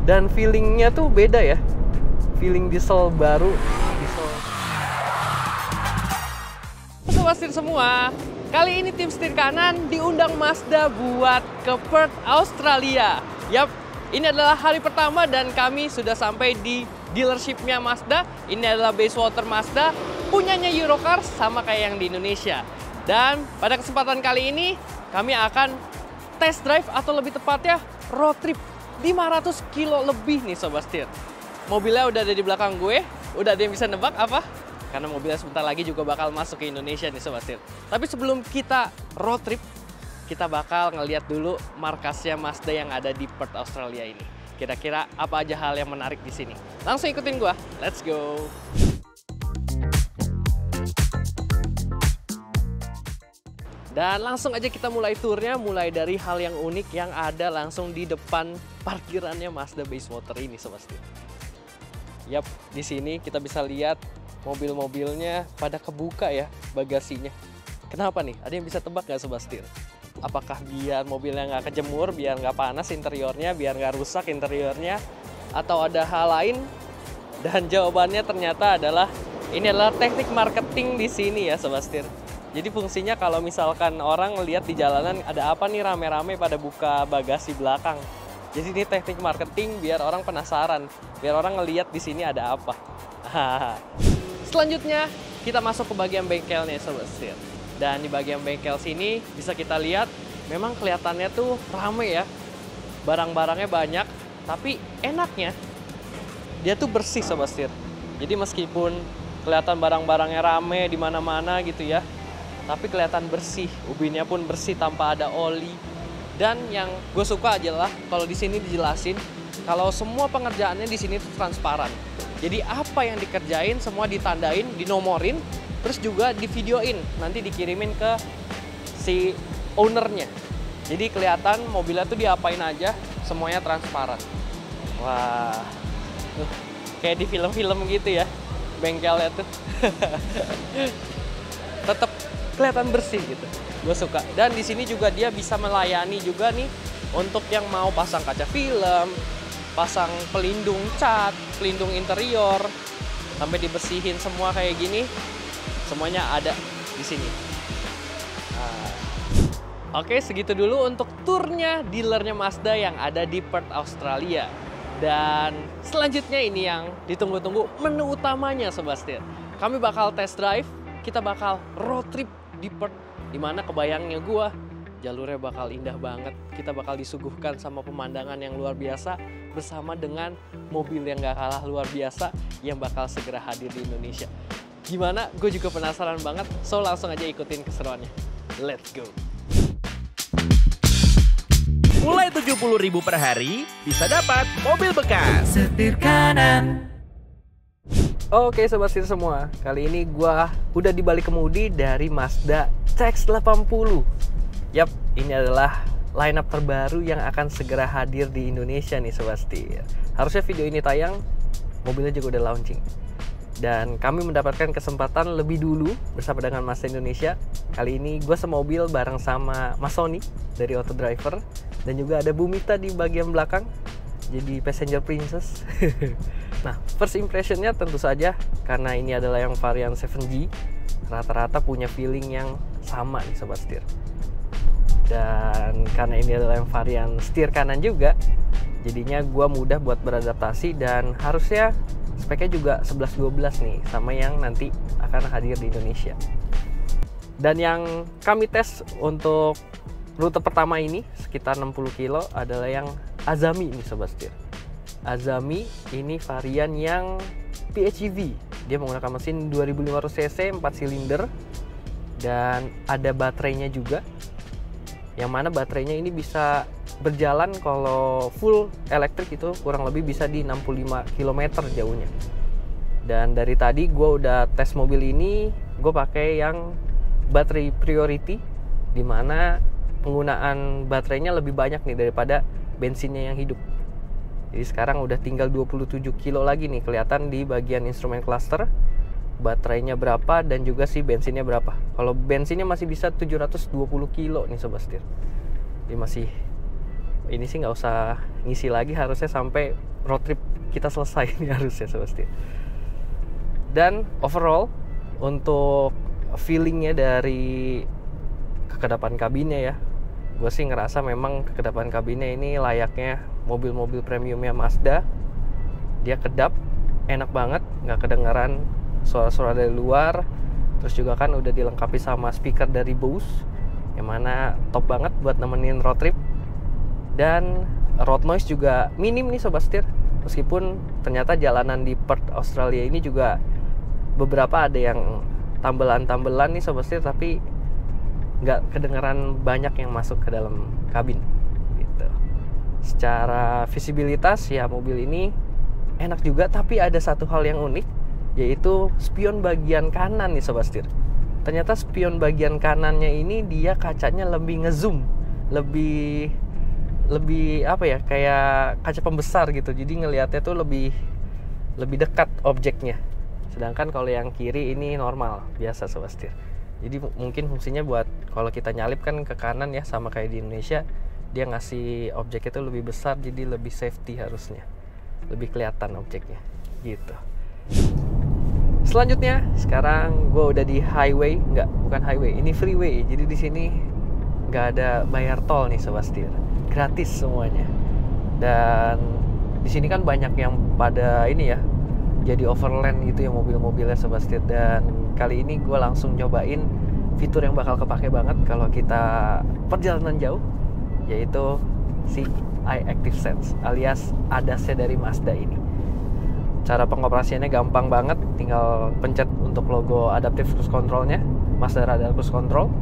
Dan feelingnya tuh beda ya. Feeling diesel baru. Diesel. Sobat setir semua, kali ini tim setir kanan diundang Mazda buat ke Perth, Australia. Yap, ini adalah hari pertama dan kami sudah sampai di dealershipnya Mazda. Ini adalah Bayswater Mazda, punyanya Eurocars, sama kayak yang di Indonesia. Dan pada kesempatan kali ini kami akan test drive atau lebih tepatnya road trip 500 kilo lebih nih Sobat Setir. Mobilnya udah ada di belakang gue, udah ada yang bisa nebak apa? Karena mobilnya sebentar lagi juga bakal masuk ke Indonesia nih Sobat Setir. Tapi sebelum kita road trip, kita bakal ngeliat dulu markasnya Mazda yang ada di Perth, Australia ini. Kira-kira apa aja hal yang menarik di sini? Langsung ikutin gua, let's go! Dan langsung aja kita mulai turnya, mulai dari hal yang unik yang ada langsung di depan parkirannya Mazda Bayswater ini Sobat Setir. Yap, di sini kita bisa lihat mobil-mobilnya pada kebuka ya bagasinya. Kenapa nih? Ada yang bisa tebak nggak Sobat Setir? Apakah biar mobilnya nggak kejemur, biar nggak panas interiornya, biar nggak rusak interiornya, atau ada hal lain? Dan jawabannya ternyata adalah ini adalah teknik marketing di sini ya Sobat Setir. Jadi fungsinya kalau misalkan orang lihat di jalanan ada apa nih rame-rame pada buka bagasi belakang. Jadi ini teknik marketing biar orang penasaran, biar orang ngelihat di sini ada apa. Selanjutnya kita masuk ke bagian bengkelnya Sobat Setir. Dan di bagian bengkel sini bisa kita lihat memang kelihatannya tuh rame ya. Barang-barangnya banyak, tapi enaknya dia tuh bersih Sobat Setir. Jadi meskipun kelihatan barang-barangnya rame di mana-mana gitu ya, tapi kelihatan bersih, ubinnya pun bersih tanpa ada oli. Dan yang gue suka adalah kalau di sini dijelasin kalau semua pengerjaannya di sini tuh transparan. Jadi apa yang dikerjain semua ditandain, dinomorin, terus juga divideoin, nanti dikirimin ke si ownernya. Jadi kelihatan mobilnya tuh diapain aja, semuanya transparan. Wah, kayak di film-film gitu ya, bengkelnya tuh. Tetap kelihatan bersih gitu, gue suka. Dan di sini juga dia bisa melayani juga nih untuk yang mau pasang kaca film, pasang pelindung cat, pelindung interior, sampai dibersihin semua kayak gini, semuanya ada di sini. Oke, segitu dulu untuk turnya dealernya Mazda yang ada di Perth, Australia. Dan selanjutnya ini yang ditunggu-tunggu, menu utamanya Sobat Setir. Kami bakal test drive, kita bakal road trip di Perth, dimana kebayangnya gua jalurnya bakal indah banget. Kita bakal disuguhkan sama pemandangan yang luar biasa bersama dengan mobil yang gak kalah luar biasa yang bakal segera hadir di Indonesia. Gimana? Gue juga penasaran banget, so langsung aja ikutin keseruannya. Let's go! Mulai 70.000 per hari, bisa dapat mobil bekas. Setir kanan. Oke Sobat Setir semua, kali ini gua udah di balik kemudi dari Mazda CX-80. Yap, ini adalah lineup terbaru yang akan segera hadir di Indonesia nih Sobat Setir. Harusnya video ini tayang, mobilnya juga udah launching. Dan kami mendapatkan kesempatan lebih dulu bersama dengan Mazda Indonesia. Kali ini gue semobil bareng sama Mas Sony dari Auto Driver. Dan juga ada Bu Mita di bagian belakang, jadi passenger princess. Nah, first impressionnya tentu saja karena ini adalah yang varian 7G, rata-rata punya feeling yang sama nih Sobat Setir. Dan karena ini adalah yang varian setir kanan juga, jadinya gue mudah buat beradaptasi dan harusnya speknya juga 11-12 nih sama yang nanti akan hadir di Indonesia. Dan yang kami tes untuk rute pertama ini sekitar 60 kilo adalah yang Azami ini Sobat Setir. Azami ini varian yang PHEV. Dia menggunakan mesin 2500 cc 4 silinder dan ada baterainya juga. Yang mana baterainya ini bisa berjalan kalau full elektrik itu kurang lebih bisa di 65 km jauhnya. Dan dari tadi gue udah tes mobil ini, gue pakai yang baterai priority, dimana penggunaan baterainya lebih banyak nih daripada bensinnya yang hidup. Jadi sekarang udah tinggal 27 kilo lagi nih kelihatan di bagian instrumen cluster baterainya berapa dan juga si bensinnya berapa. Kalau bensinnya masih bisa 720 kilo nih Sobat Setir. Jadi masih ini sih nggak usah ngisi lagi, harusnya sampai road trip kita selesai ini harusnya Sobat Setir. Dan overall untuk feelingnya dari kekedapan kabinnya ya, gue sih ngerasa memang kekedapan kabinnya ini layaknya mobil-mobil premiumnya Mazda. Dia kedap, enak banget, nggak kedengaran suara-suara dari luar. Terus juga kan udah dilengkapi sama speaker dari Bose, yang mana top banget buat nemenin road trip. Dan road noise juga minim nih Sobat Setir. Meskipun ternyata jalanan di Perth Australia ini juga beberapa ada yang tambelan-tambelan nih Sobat Setir, tapi nggak kedengeran banyak yang masuk ke dalam kabin gitu. Secara visibilitas ya mobil ini enak juga, tapi ada satu hal yang unik, yaitu spion bagian kanan nih Sobat Setir. Ternyata spion bagian kanannya ini dia kacanya lebih ngezoom, lebih apa ya, kayak kaca pembesar gitu. Jadi ngelihatnya tuh lebih dekat objeknya. Sedangkan kalau yang kiri ini normal, biasa Sobat Setir. Jadi mungkin fungsinya buat kalau kita nyalip kan ke kanan ya, sama kayak di Indonesia, dia ngasih objeknya itu lebih besar, jadi lebih safety harusnya. Lebih kelihatan objeknya gitu. Selanjutnya, sekarang gue udah di highway, bukan highway, ini freeway. Jadi di sini nggak ada bayar tol nih Sobat Setir, gratis semuanya. Dan di sini kan banyak yang pada ini ya, jadi overland gitu ya mobil-mobilnya Sobat Setir. Dan kali ini gue langsung cobain fitur yang bakal kepake banget kalau kita perjalanan jauh, yaitu si iActive Sense alias ADAS-nya dari Mazda ini. Cara pengoperasiannya gampang banget, tinggal pencet untuk logo Adaptive Cruise Control-nya, Mazda Radar Cruise Control,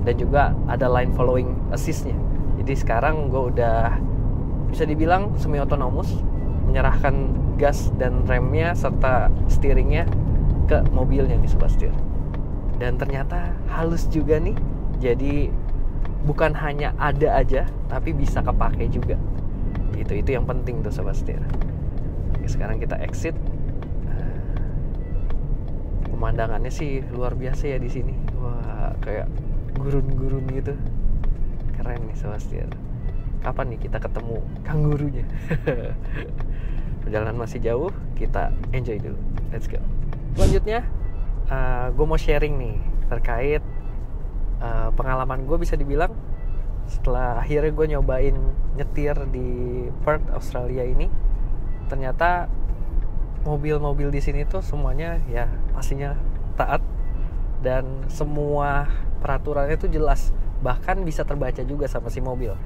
dan juga ada line following assist-nya. Jadi sekarang gue udah bisa dibilang semi autonomous, menyerahkan gas dan remnya serta steeringnya ke mobilnya nih Sobat Setir. Dan ternyata halus juga nih, jadi bukan hanya ada aja, tapi bisa kepake juga. Itu yang penting tuh Sobat Setir. Oke, sekarang kita exit. Pemandangannya sih luar biasa ya di sini. Wah, kayak gurun-gurun gitu. Keren nih Sobat Setir. Kapan nih kita ketemu kangurunya? Perjalanan masih jauh, kita enjoy dulu. Let's go. Selanjutnya, gue mau sharing nih terkait pengalaman gue, bisa dibilang setelah akhirnya gue nyobain nyetir di Perth Australia ini. Ternyata mobil-mobil di sini tuh semuanya ya pastinya taat, dan semua peraturannya tuh jelas, bahkan bisa terbaca juga sama si mobil.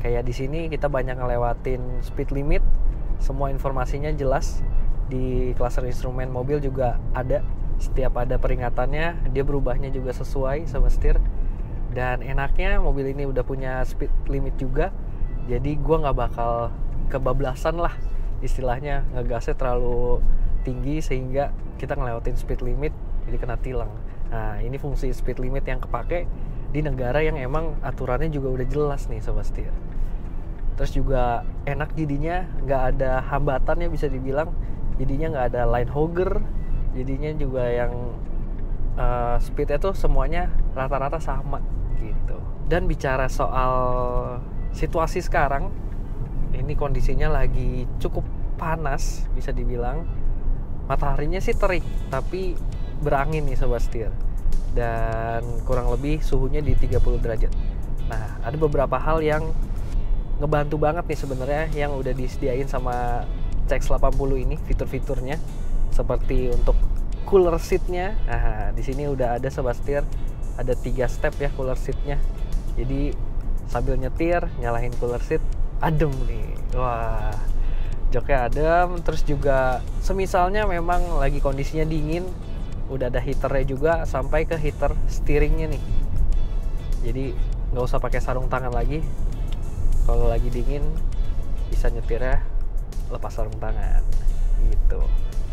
Kayak di sini kita banyak ngelewatin speed limit, semua informasinya jelas. Di cluster instrumen mobil juga ada, setiap ada peringatannya dia berubahnya juga sesuai Sobat Setir. Dan enaknya mobil ini udah punya speed limit juga, jadi gue nggak bakal kebablasan lah istilahnya, ngegasnya terlalu tinggi sehingga kita ngelewatin speed limit jadi kena tilang. Nah ini fungsi speed limit yang kepake di negara yang emang aturannya juga udah jelas nih Sobat Setir. Terus juga enak jadinya, nggak ada hambatannya bisa dibilang, jadinya nggak ada line hogger, jadinya juga yang speednya tuh semuanya rata-rata sama gitu. Dan bicara soal situasi sekarang, ini kondisinya lagi cukup panas bisa dibilang. Mataharinya sih terik, tapi berangin nih Sobat Setir. Dan kurang lebih suhunya di 30 derajat. Nah, ada beberapa hal yang ngebantu banget nih sebenarnya yang udah disediain sama CX-80 ini, fitur-fiturnya seperti untuk cooler seat-nya. Nah, di sini udah ada Sobat Setir, ada 3 step ya cooler seat-nya. Jadi sambil nyetir, nyalain cooler seat, adem nih. Wah, joknya adem. Terus juga semisalnya memang lagi kondisinya dingin, udah ada heaternya juga sampai ke heater steeringnya nih. Jadi nggak usah pakai sarung tangan lagi. Kalau lagi dingin bisa nyetirnya lepas sarung tangan gitu.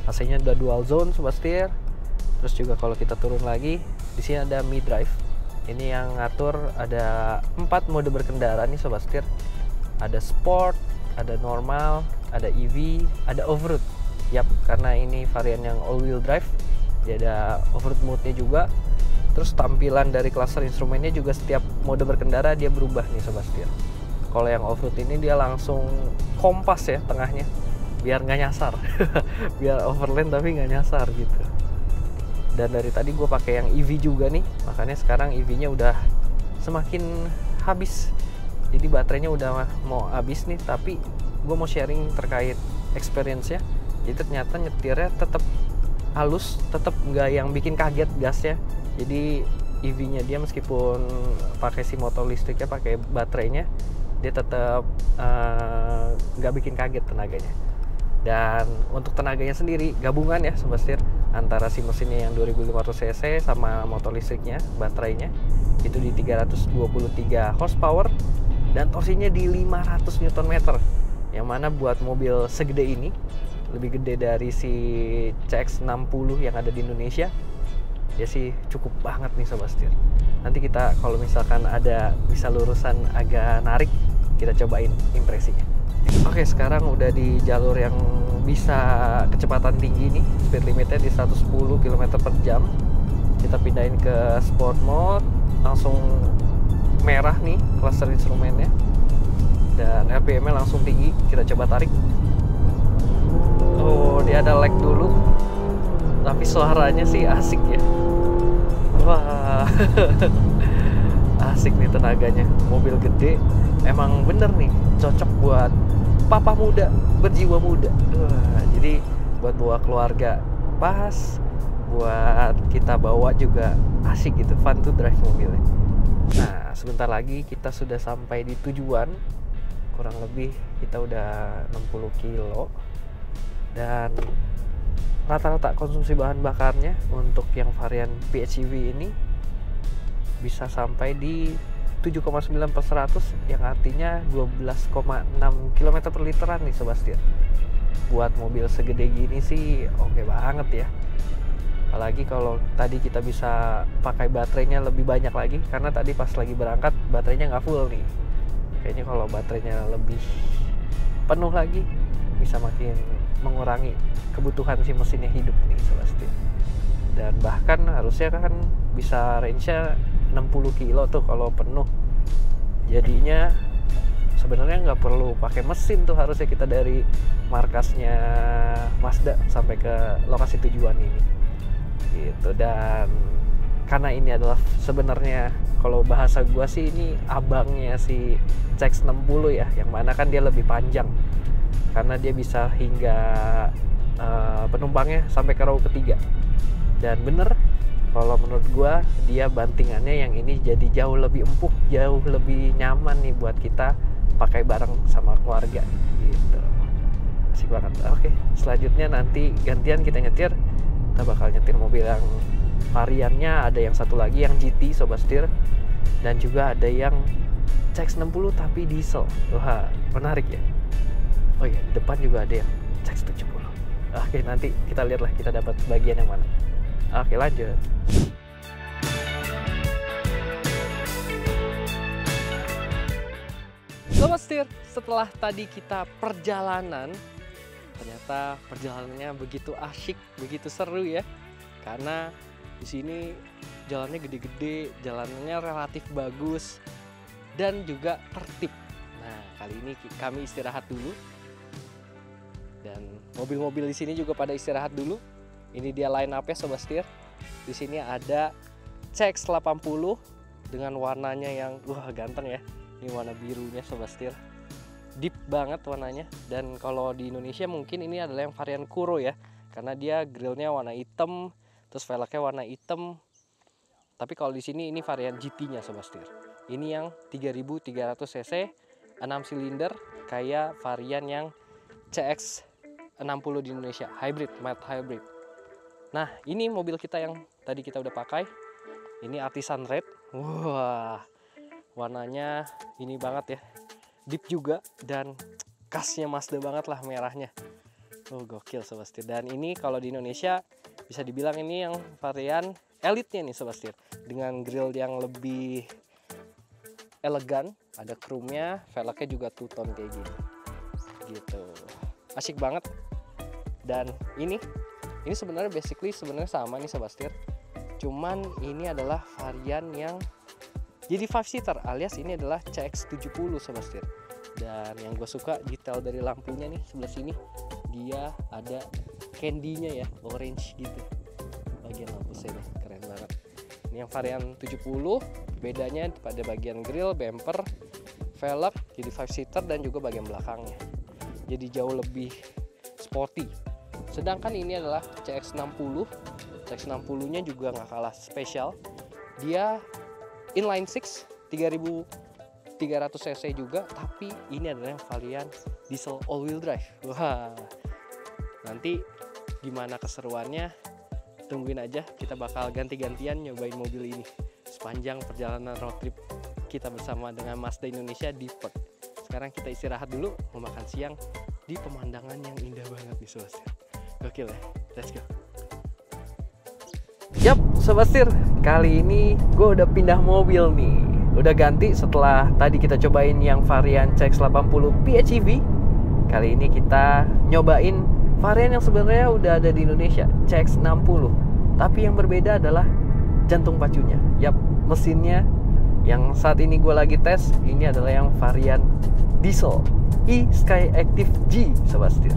AC-nya udah dual zone Sobat Setir. Terus juga kalau kita turun lagi, di sini ada Mi Drive. Ini yang ngatur ada 4 mode berkendara nih Sobat Setir. Ada Sport, ada Normal, ada EV, ada Off-road. Yap, karena ini varian yang all-wheel drive, dia ada off-road mode-nya juga. Terus tampilan dari cluster instrumennya juga setiap mode berkendara dia berubah nih Sobat Setir. Kalau yang off-road ini dia langsung kompas ya tengahnya, biar nggak nyasar. Biar overland tapi nggak nyasar gitu. Dan dari tadi gue pakai yang EV juga nih, makanya sekarang EV-nya udah semakin habis. Jadi baterainya udah mau habis nih, tapi gue mau sharing terkait experience-nya. Jadi ternyata nyetirnya tetap halus, tetap nggak yang bikin kaget gasnya. Jadi EV-nya dia meskipun pakai si motor listriknya, pakai baterainya, dia tetap nggak bikin kaget tenaganya. Dan untuk tenaganya sendiri gabungan ya Sobat Setir, antara si mesinnya yang 2500 cc sama motor listriknya, baterainya itu di 323 horsepower dan torsinya di 500 Nm. Yang mana buat mobil segede ini, lebih gede dari si CX-60 yang ada di Indonesia, dia sih cukup banget nih Sobat Setir. Nanti kita kalau misalkan ada bisa lurusan agak narik, kita cobain impresinya. Oke, sekarang udah di jalur yang bisa kecepatan tinggi nih, speed limitnya di 110 km per jam. Kita pindahin ke sport mode, langsung merah nih cluster instrumennya, dan RPM-nya langsung tinggi. Kita coba tarik. Oh, dia ada lag dulu, tapi suaranya sih asik ya. Wah. Asik nih tenaganya. Mobil gede emang bener nih, cocok buat papa muda berjiwa muda. Wah, jadi buat bawa keluarga pas, buat kita bawa juga asik gitu, fun to drive mobilnya. Nah, sebentar lagi kita sudah sampai di tujuan. Kurang lebih kita udah 60 kilo. Dan rata-rata konsumsi bahan bakarnya untuk yang varian PHEV ini bisa sampai di 7,9 per 100, yang artinya 12,6 km per literan nih Sobat Setir. Buat mobil segede gini sih oke banget ya. Apalagi kalau tadi kita bisa pakai baterainya lebih banyak lagi, karena tadi pas lagi berangkat baterainya nggak full nih. Kayaknya kalau baterainya lebih penuh lagi bisa makin mengurangi kebutuhan si mesinnya hidup nih Sobat Setir. Dan bahkan harusnya kan bisa range-nya 60 kilo tuh kalau penuh. Jadinya sebenarnya nggak perlu pakai mesin tuh, harusnya kita dari markasnya Mazda sampai ke lokasi tujuan ini gitu. Dan karena ini adalah sebenarnya kalau bahasa gua sih ini abangnya si CX-60 ya, yang mana kan dia lebih panjang karena dia bisa hingga penumpangnya sampai ke row ketiga. Dan bener, kalau menurut gua dia bantingannya yang ini jadi jauh lebih empuk, jauh lebih nyaman nih buat kita pakai bareng sama keluarga gitu. Asik banget. Oke, selanjutnya nanti gantian kita nyetir. Kita bakal nyetir mobil yang variannya ada yang satu lagi yang GT Sobat Setir, dan juga ada yang CX-60 tapi diesel. Wah, menarik ya. Oh iya, di depan juga ada yang CX-70. Oke, nanti kita lihat lah kita dapat bagian yang mana. Oke, lanjut. Sobat Setir, setelah tadi kita perjalanan, ternyata perjalanannya begitu asyik, begitu seru ya. Karena di sini jalannya gede-gede, jalanannya relatif bagus dan juga tertib. Nah, kali ini kami istirahat dulu. Dan mobil-mobil di sini juga pada istirahat dulu. Ini dia line up-nya Sobat Setir. Di sini ada CX-80 dengan warnanya yang wah ganteng ya. Ini warna birunya Sobat Setir. Deep banget warnanya. Dan kalau di Indonesia mungkin ini adalah yang varian Kuro ya. Karena dia grillnya warna hitam, terus velgnya warna hitam. Tapi kalau di sini ini varian GT-nya Sobat Setir. Ini yang 3300 cc, 6 silinder kayak varian yang CX-60 di Indonesia, hybrid, mild hybrid. Nah, ini mobil kita yang tadi kita udah pakai. Ini Artisan Red. Wah, warnanya ini banget ya. Deep juga dan khasnya Mazda banget lah merahnya. Oh, gokil Sobat Setir. Dan ini kalau di Indonesia bisa dibilang ini yang varian elite-nya nih Sobat Setir. Dengan grill yang lebih elegan, ada chrome-nya, velgnya juga two-tone kayak gini. Gitu. Asik banget. Dan ini sebenarnya sebenarnya sama nih Sobat Setir. Cuman ini adalah varian yang jadi 5-seater alias ini adalah CX-70 Sobat Setir. Dan yang gue suka detail dari lampunya nih sebelah sini, dia ada candy-nya ya, orange gitu bagian lampu sini, keren banget. Ini yang varian 70, bedanya pada bagian grill, bumper, velg, jadi 5-seater dan juga bagian belakangnya. Jadi jauh lebih sporty. Sedangkan ini adalah CX-60. CX-60-nya juga nggak kalah spesial. Dia inline 6, 3300 cc juga, tapi ini adalah yang varian diesel all wheel drive. Wah, nanti gimana keseruannya, tungguin aja. Kita bakal ganti-gantian nyobain mobil ini sepanjang perjalanan road trip kita bersama dengan Mazda Indonesia di Perth. Sekarang kita istirahat dulu, mau makan siang di pemandangan yang indah banget nih Sobat Setir. Gokil ya, let's go. Yap, Sobat Setir, kali ini gue udah pindah mobil nih. Udah ganti setelah tadi kita cobain yang varian CX-80 PHEV. Kali ini kita nyobain varian yang sebenarnya udah ada di Indonesia, CX-60. Tapi yang berbeda adalah jantung pacunya. Yap, mesinnya yang saat ini gue lagi tes, ini adalah yang varian diesel e-Skyactiv G, Sobat Setir.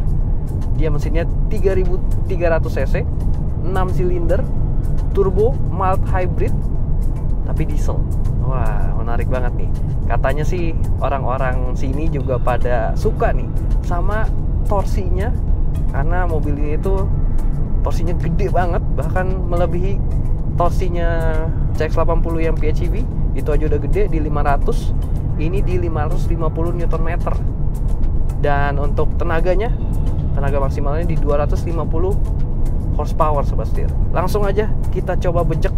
Dia mesinnya 3300 cc, 6 silinder, turbo, mild hybrid, tapi diesel. Wah, menarik banget nih. Katanya sih orang-orang sini juga pada suka nih sama torsinya, karena mobil ini tuh torsinya gede banget, bahkan melebihi torsinya CX-80 yang PHEV. Itu aja udah gede di 500, ini di 550 Nm. Dan untuk tenaganya, tenaga maksimalnya di 250 horsepower, Sobat Setir. Langsung aja kita coba bejek.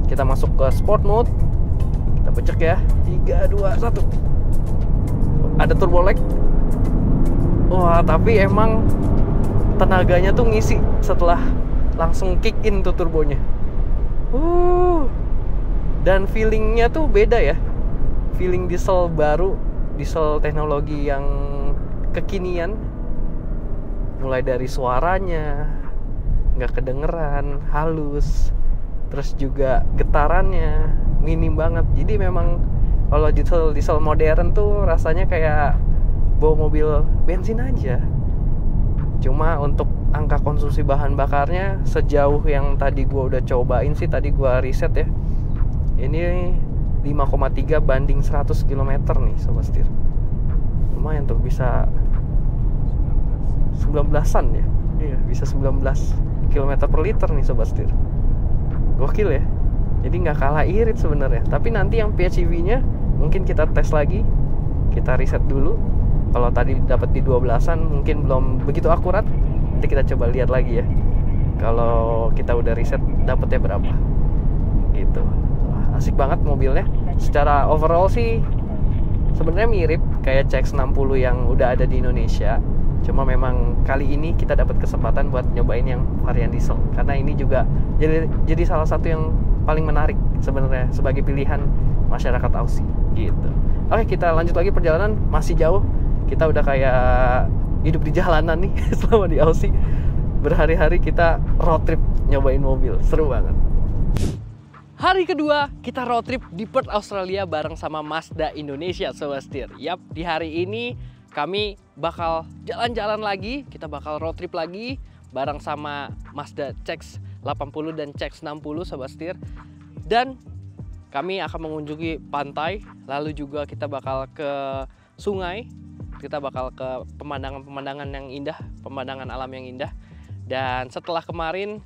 Kita masuk ke sport mode. Kita bejek ya. 3, 2, 1. Ada turbo lag. Wah, tapi emang tenaganya tuh ngisi setelah langsung kick in tuh turbonya. Dan feelingnya tuh beda ya. Feeling diesel baru, diesel teknologi yang kekinian. Mulai dari suaranya nggak kedengeran, halus, terus juga getarannya minim banget. Jadi memang kalau diesel modern tuh rasanya kayak bawa mobil bensin aja. Cuma untuk angka konsumsi bahan bakarnya sejauh yang tadi gua udah cobain sih, tadi gua riset ya, ini 5,3 banding 100 km nih Sobat Setir. Lumayan tuh, bisa 19-an ya. Iya, bisa 19 km per liter nih Sobat Setir. Gokil ya. Jadi nggak kalah irit sebenarnya. Tapi nanti yang PHEV-nya mungkin kita tes lagi. Kita riset dulu. Kalau tadi dapat di 12-an mungkin belum begitu akurat. Nanti kita coba lihat lagi ya. Kalau kita udah riset dapatnya berapa. Gitu. Wah, asik banget mobilnya. Secara overall sih sebenarnya mirip kayak CX-60 yang udah ada di Indonesia. Cuma memang kali ini kita dapat kesempatan buat nyobain yang varian diesel, karena ini juga jadi salah satu yang paling menarik sebenarnya sebagai pilihan masyarakat Aussie gitu. Oke, kita lanjut lagi perjalanan, masih jauh. Kita udah kayak hidup di jalanan nih selama di Aussie. Berhari-hari kita road trip nyobain mobil, seru banget. Hari kedua kita road trip di Perth, Australia bareng sama Mazda Indonesia, Sobat Setir. Yap, di hari ini kami bakal jalan-jalan lagi, kita bakal road trip lagi bareng sama Mazda CX-80 dan CX-60, Sobat Setir. Dan kami akan mengunjungi pantai, lalu juga kita bakal ke sungai, kita bakal ke pemandangan-pemandangan yang indah, pemandangan alam yang indah. Dan setelah kemarin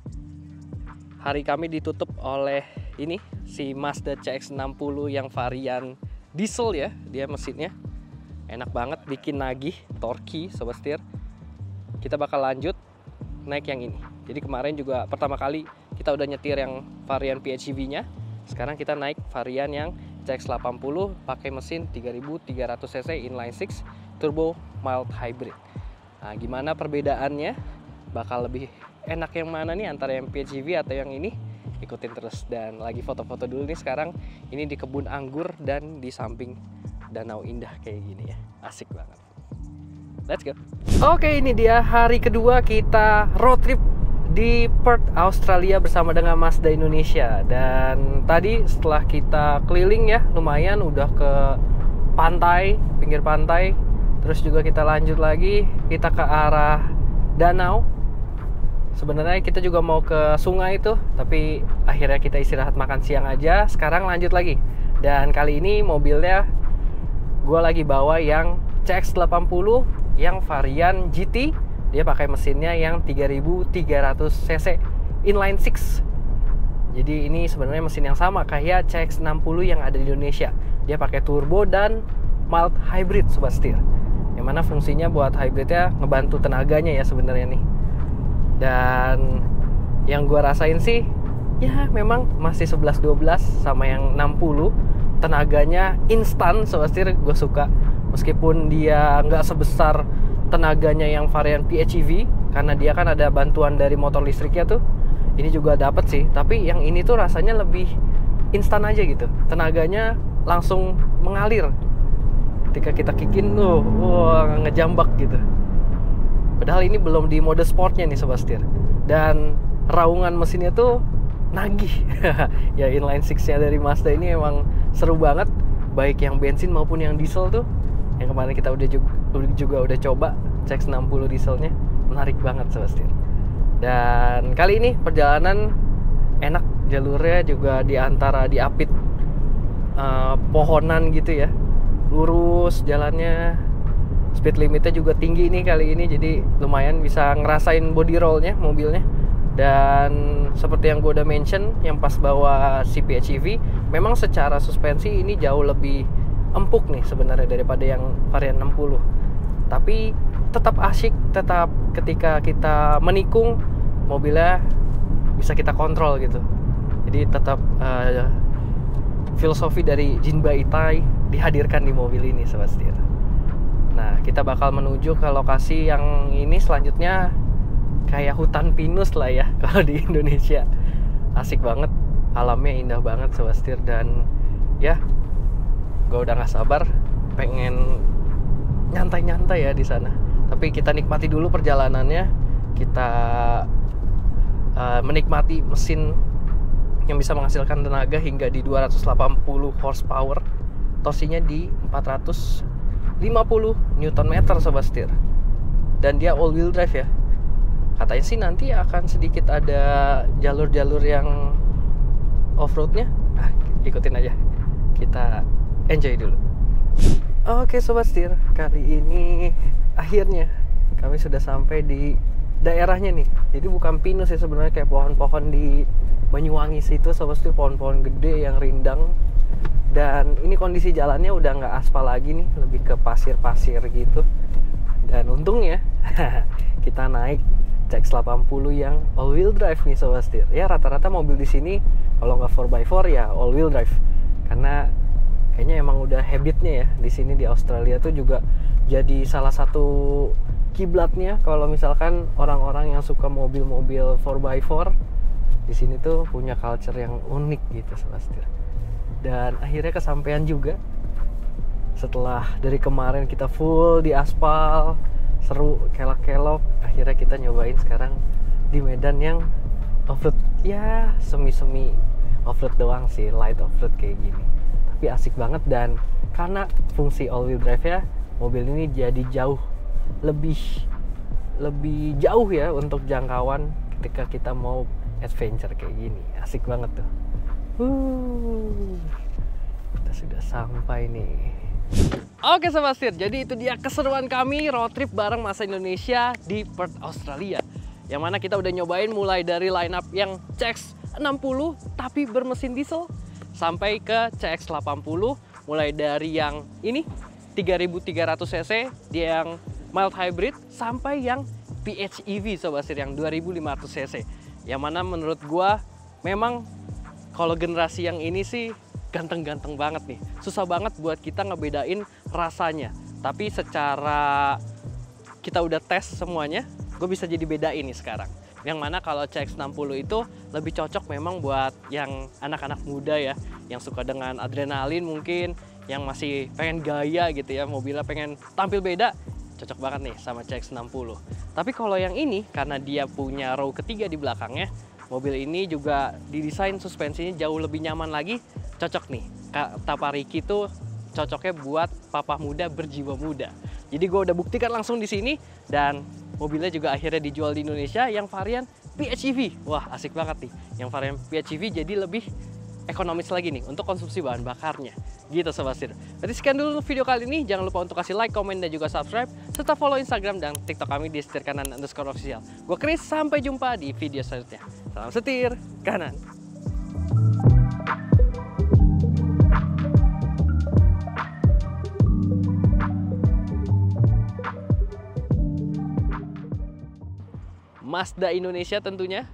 hari kami ditutup oleh ini, si Mazda CX-60 yang varian diesel ya, dia mesinnya enak banget, bikin nagih, torki, Sobat Setir. Kita bakal lanjut naik yang ini. Jadi kemarin juga pertama kali kita udah nyetir yang varian PHEV-nya. Sekarang kita naik varian yang CX-80 pakai mesin 3300 cc inline 6 turbo mild hybrid. Nah, gimana perbedaannya? Bakal lebih enak yang mana nih antara yang PHEV atau yang ini? Ikutin terus. Dan lagi foto-foto dulu nih sekarang. Ini di kebun anggur dan di samping danau indah kayak gini ya, asik banget. Let's go. Oke, ini dia hari kedua kita road trip di Perth, Australia bersama dengan Mazda Indonesia. Dan tadi setelah kita keliling ya, lumayan udah ke pantai, pinggir pantai. Terus juga kita lanjut lagi, kita ke arah danau. Sebenarnya kita juga mau ke sungai itu, tapi akhirnya kita istirahat makan siang aja. Sekarang lanjut lagi. Dan kali ini mobilnya gue lagi bawa yang CX-80 yang varian GT. Dia pakai mesinnya yang 3300 cc inline 6. Jadi ini sebenarnya mesin yang sama kayak CX-60 yang ada di Indonesia. Dia pakai turbo dan mild hybrid sobat setir. Yang mana fungsinya buat hybridnya ngebantu tenaganya ya sebenarnya nih. Dan yang gue rasain sih ya memang masih 11-12 sama yang 60. Tenaganya instan sobat setir, gue suka. Meskipun dia nggak sebesar tenaganya yang varian PHEV, karena dia kan ada bantuan dari motor listriknya tuh. Ini juga dapat sih, tapi yang ini tuh rasanya lebih instan aja gitu. Tenaganya langsung mengalir. Ketika kita kickin tuh, wah ngejambak gitu. Padahal ini belum di mode sportnya nih sobat setir. Dan raungan mesinnya tuh nagih. Ya inline 6-nya dari Mazda ini emang seru banget. Baik yang bensin maupun yang diesel tuh. Yang kemarin kita udah coba CX-60 dieselnya, menarik banget sobat setir. Dan kali ini perjalanan enak, jalurnya juga diapit pohonan gitu ya, lurus jalannya, speed limitnya juga tinggi nih kali ini, jadi lumayan bisa ngerasain body rollnya mobilnya. Dan seperti yang gue udah mention, yang pas bawa si PHEV, memang secara suspensi ini jauh lebih empuk nih sebenarnya daripada yang varian 60. Tapi tetap asyik, tetap ketika kita menikung mobilnya bisa kita kontrol gitu. Jadi tetap filosofi dari Jinba Itai dihadirkan di mobil ini sobat setir. Nah, kita bakal menuju ke lokasi yang ini selanjutnya kayak hutan pinus lah ya kalau di Indonesia. Asik banget, alamnya indah banget sobat setir. Dan ya gue udah gak sabar pengen nyantai-nyantai ya di sana. Tapi kita nikmati dulu perjalanannya. Kita menikmati mesin yang bisa menghasilkan tenaga hingga di 280 horsepower. Torsinya di 450 Nm sobat setir. Dan dia all wheel drive ya. Katanya sih nanti akan sedikit ada jalur-jalur yang off-roadnya. Ikutin aja. Kita enjoy dulu. Oke sobat setir, kali ini akhirnya kami sudah sampai di daerahnya nih. Jadi bukan pinus ya sebenarnya, kayak pohon-pohon di Banyuwangi situ sobat setir, pohon-pohon gede yang rindang. Dan ini kondisi jalannya udah nggak aspal lagi nih, lebih ke pasir-pasir gitu. Dan untungnya kita naik CX-80 yang all wheel drive nih sobat setir. Ya rata-rata mobil di sini kalau nggak 4x4 ya all wheel drive. Karena kayaknya emang udah habitnya ya di sini di Australia tuh juga jadi salah satu kiblatnya kalau misalkan orang-orang yang suka mobil-mobil 4x4 di sini tuh punya culture yang unik gitu sobat setir. Dan akhirnya kesampaian juga setelah dari kemarin kita full di aspal, seru, kelok-kelok, akhirnya kita nyobain sekarang di medan yang off-road, ya semi-semi off-road doang sih, light off-road kayak gini. Tapi asik banget. Dan karena fungsi all wheel drive ya, mobil ini jadi jauh lebih jauh ya untuk jangkauan ketika kita mau adventure kayak gini. Asik banget tuh. Kita sudah sampai nih. Oke sobat setir, jadi itu dia keseruan kami road trip bareng Mazda Indonesia di Perth, Australia. Yang mana kita udah nyobain mulai dari line up yang CX-60 tapi bermesin diesel, sampai ke CX-80 mulai dari yang ini 3300 cc, dia yang mild hybrid, sampai yang PHEV sobat setir yang 2500 cc. Yang mana menurut gua memang kalau generasi yang ini sih ganteng-ganteng banget nih. Susah banget buat kita ngebedain rasanya. Tapi secara kita udah tes semuanya, gue bisa jadi bedain nih sekarang. Yang mana kalau CX-60 itu lebih cocok memang buat yang anak-anak muda ya, yang suka dengan adrenalin mungkin, yang masih pengen gaya gitu ya, mobilnya pengen tampil beda, cocok banget nih sama CX-60. Tapi kalau yang ini, karena dia punya row ketiga di belakangnya, mobil ini juga didesain suspensinya jauh lebih nyaman lagi, cocok nih. Kata Pak Riki tuh cocoknya buat papa muda berjiwa muda. Jadi gue udah buktikan langsung di sini dan mobilnya juga akhirnya dijual di Indonesia yang varian PHEV. Wah, asik banget nih. Yang varian PHEV jadi lebih ekonomis lagi nih untuk konsumsi bahan bakarnya. Gitu Sobat Setir. Berarti sekian dulu video kali ini. Jangan lupa untuk kasih like, komen, dan juga subscribe. Serta follow Instagram dan TikTok kami di setirkanan_official. Gue Chris, sampai jumpa di video selanjutnya. Salam setir kanan. Mazda Indonesia tentunya.